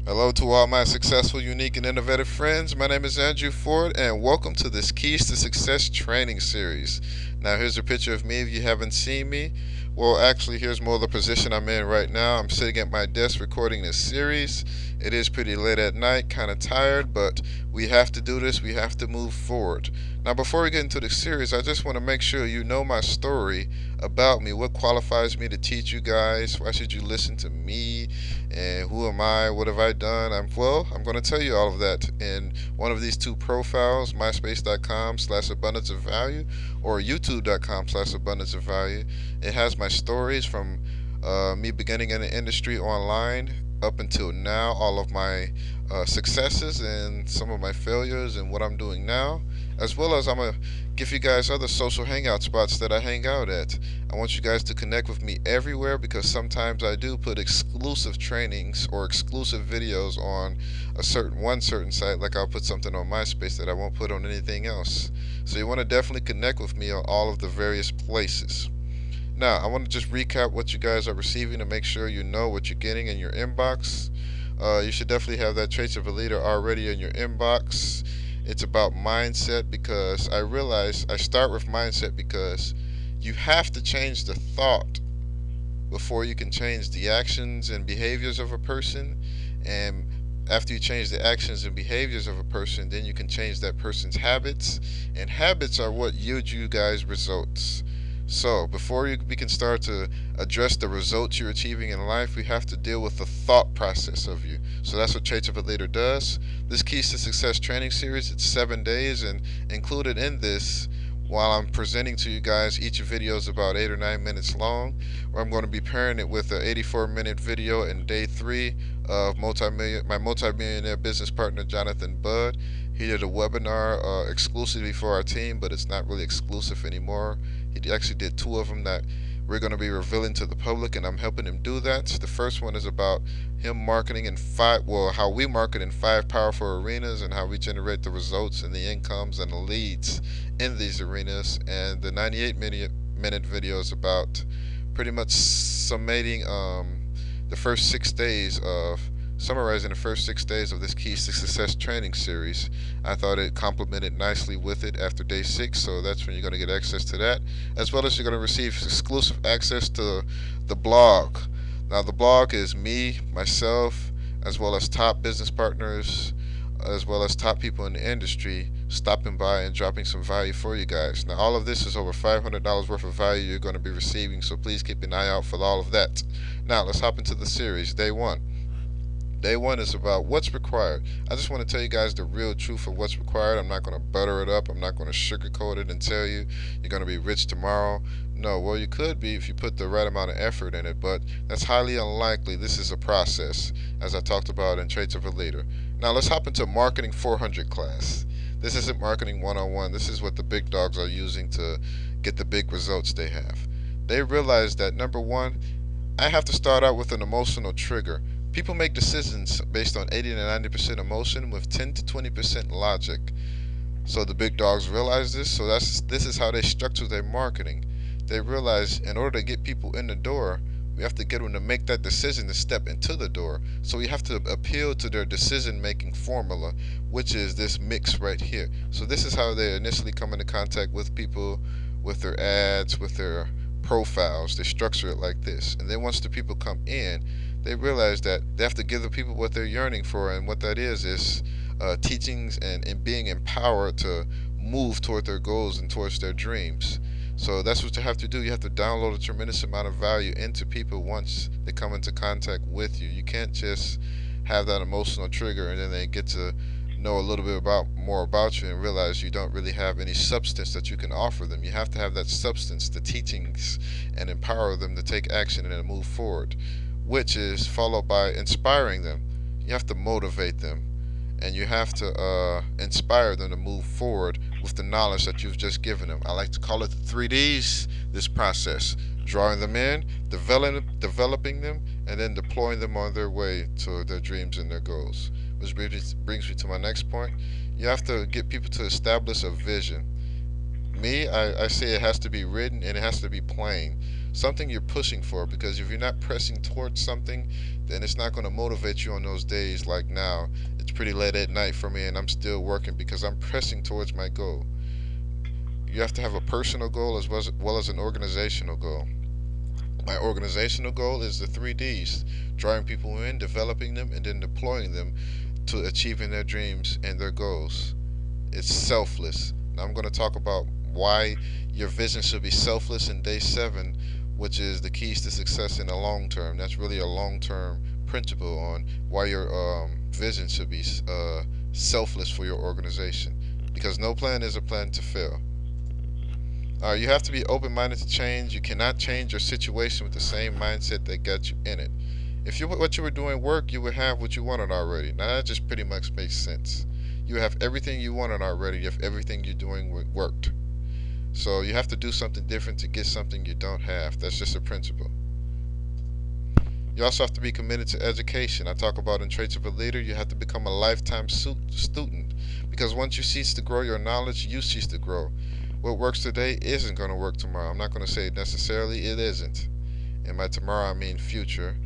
Hello to all my successful, unique, and innovative friends. My name is Andrew Ford, and welcome to this Keys to Success training series. Now, here's a picture of me if you haven't seen me. Well, actually, here's more of the position I'm in right now. I'm sitting at my desk recording this series. It is pretty late at night, kind of tired, but we have to do this. We have to move forward. Now, before we get into the series, I just want to make sure you know my story about me. What qualifies me to teach you guys? Why should you listen to me? And who am I? What have I done? I'm going to tell you all of that in one of these two profiles, myspace.com/abundance of value or youtube.com/abundance of value. It has my stories from me beginning in the industry online up until now, all of my successes and some of my failures and what I'm doing now, as well as I'm going to give you guys other social hangout spots that I hang out at. I want you guys to connect with me everywhere because sometimes I do put exclusive trainings or exclusive videos on one certain site. Like I'll put something on MySpace that I won't put on anything else. So you want to definitely connect with me on all of the various places. Now, I want to just recap what you guys are receiving to make sure you know what you're getting in your inbox. You should definitely have that Traits of a Leader already in your inbox. It's about mindset because I realize I start with mindset because you have to change the thought before you can change the actions and behaviors of a person. And after you change the actions and behaviors of a person, then you can change that person's habits. And habits are what yield you guys results. So, before we can start to address the results you're achieving in life, we have to deal with the thought process of you. So that's what Traits of a Leader does. This Keys to Success training series, it's 7 days, and included in this, while I'm presenting to you guys, each video is about 8 or 9 minutes long, where I'm going to be pairing it with an 84-minute video in day 3 of my multi-millionaire business partner, Jonathan Budd. He did a webinar exclusively for our team, but it's not really exclusive anymore. He actually did 2 of them that we're going to be revealing to the public, and I'm helping him do that. The first one is about him marketing in how we market in 5 powerful arenas and how we generate the results and the incomes and the leads in these arenas. And the 98-minute video is about pretty much the first 6 days of summarizing the first 6 days of this Keys to Success training series. I thought it complemented nicely with it after day 6, so that's when you're going to get access to that, as well as you're going to receive exclusive access to the blog. Now, the blog is me, myself, as well as top business partners, as well as top people in the industry stopping by and dropping some value for you guys. Now, all of this is over $500 worth of value you're going to be receiving, so please keep an eye out for all of that. Now, let's hop into the series. Day 1. Day 1 is about what's required. I just want to tell you guys the real truth of what's required. I'm not going to butter it up. I'm not going to sugarcoat it and tell you you're going to be rich tomorrow. No, well, you could be if you put the right amount of effort in it, but that's highly unlikely. This is a process, as I talked about in Traits of a Leader. Now, let's hop into Marketing 400 class. This isn't Marketing 101. This is what the big dogs are using to get the big results they have. They realize that, number one, I have to start out with an emotional trigger. People make decisions based on 80 to 90% emotion with 10 to 20% logic. So the big dogs realize this. So this is how they structure their marketing. They realize in order to get people in the door, we have to get them to make that decision to step into the door. So we have to appeal to their decision-making formula, which is this mix right here. So this is how they initially come into contact with people, with their ads, with their profiles. They structure it like this. And then once the people come in, they realize that they have to give the people what they're yearning for, and what that is teachings and being empowered to move toward their goals and towards their dreams. So that's what you have to do. You have to download a tremendous amount of value into people once they come into contact with you. You can't just have that emotional trigger and then they get to know a little bit more about you and realize you don't really have any substance that you can offer them. You have to have that substance, the teachings, and empower them to take action and move forward, which is followed by inspiring them. You have to motivate them, and you have to inspire them to move forward with the knowledge that you've just given them. I like to call it the 3Ds, this process: drawing them in, developing them, and then deploying them on their way to their dreams and their goals. Which brings me to my next point. You have to get people to establish a vision. Me, I say it has to be written and it has to be plain. something you're pushing for. Because if you're not pressing towards something, then it's not going to motivate you on those days. Like now, it's pretty late at night for me, and I'm still working because I'm pressing towards my goal. You have to have a personal goal as well as an organizational goal. My organizational goal is the three D's: drawing people in, developing them, and then deploying them to achieving their dreams and their goals. It's selfless. Now I'm going to talk about why your vision should be selfless in day 7, which is the keys to success in the long term. That's really a long term principle on why your vision should be selfless for your organization. Because no plan is a plan to fail. You have to be open minded to change. You cannot change your situation with the same mindset that got you in it. If what you were doing worked, you would have what you wanted already. Now that just pretty much makes sense. You have everything you wanted already if everything you're doing worked. So you have to do something different to get something you don't have. That's just a principle. You also have to be committed to education. I talk about in Traits of a Leader, you have to become a lifetime student. Because once you cease to grow your knowledge, you cease to grow. What works today isn't going to work tomorrow. I'm not going to say necessarily it isn't. And by tomorrow, I mean future.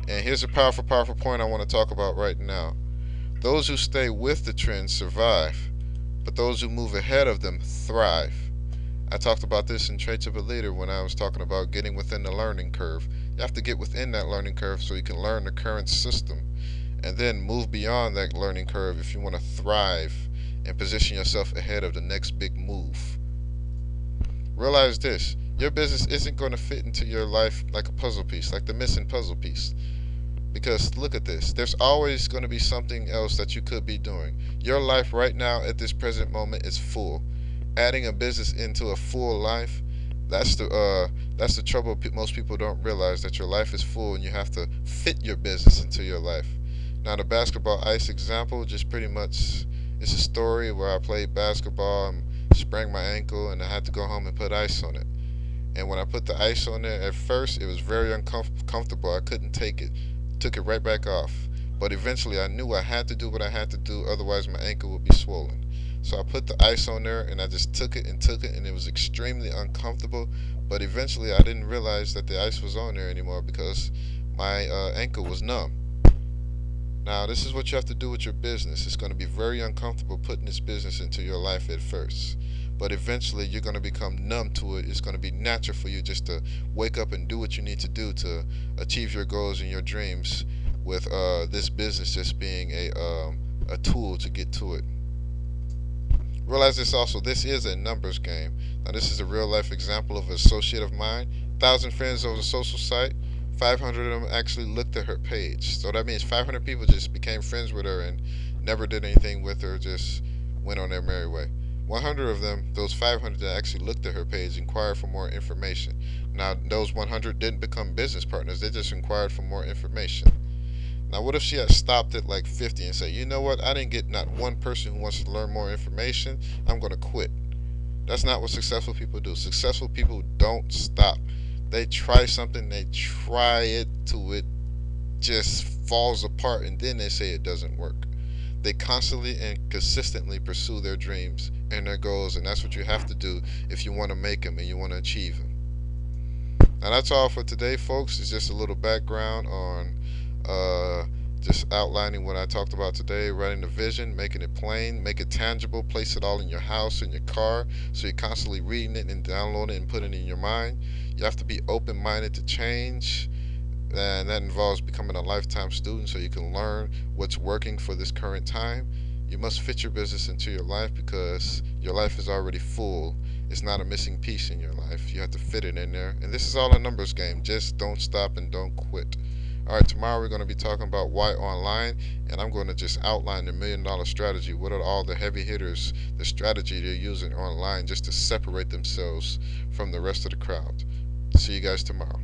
And here's a powerful, powerful point I want to talk about right now. Those who stay with the trends survive, but those who move ahead of them thrive. I talked about this in Traits of a Leader when I was talking about getting within the learning curve. You have to get within that learning curve so you can learn the current system and then move beyond that learning curve if you want to thrive and position yourself ahead of the next big move. Realize this: your business isn't going to fit into your life like a puzzle piece, like the missing puzzle piece. Because look at this, there's always going to be something else that you could be doing. Your life right now at this present moment is full. Adding a business into a full life, that's the trouble. Most people don't realize that your life is full and you have to fit your business into your life. Now the basketball ice example just pretty much is a story where I played basketball and sprained my ankle and I had to go home and put ice on it. And when I put the ice on there, at first it was very uncomfortable. I couldn't take it. Took it right back off. But eventually I knew I had to do what I had to do, otherwise my ankle would be swollen. So I put the ice on there and I just took it and it was extremely uncomfortable. But eventually I didn't realize that the ice was on there anymore because my ankle was numb. Now this is what you have to do with your business. It's going to be very uncomfortable putting this business into your life at first. But eventually you're going to become numb to it. It's going to be natural for you just to wake up and do what you need to do to achieve your goals and your dreams, with this business just being a tool to get to it. Realize this also, this is a numbers game. Now this is a real life example of an associate of mine. 1,000 friends over the social site. 500 of them actually looked at her page. So that means 500 people just became friends with her and never did anything with her, just went on their merry way. 100 of them, those 500 that actually looked at her page, inquired for more information. Now, those 100 didn't become business partners, they just inquired for more information. Now, what if she had stopped at like 50 and said, you know what, I didn't get not one person who wants to learn more information, I'm going to quit. That's not what successful people do. Successful people don't stop. They try something, they try it till it just falls apart, and then they say it doesn't work. They constantly and consistently pursue their dreams and their goals, and that's what you have to do if you want to make them and you want to achieve them. Now that's all for today, folks. It's just a little background on just outlining what I talked about today, writing the vision, making it plain, make it tangible, place it all in your house, in your car, so you're constantly reading it and downloading it and putting it in your mind. You have to be open-minded to change, and that involves becoming a lifetime student so you can learn what's working for this current time. You must fit your business into your life because your life is already full. It's not a missing piece in your life. You have to fit it in there. And this is all a numbers game. Just don't stop and don't quit. Alright, tomorrow we're going to be talking about why online, and I'm going to just outline the $1 million strategy. What are all the heavy hitters, the strategy they're using online just to separate themselves from the rest of the crowd. See you guys tomorrow.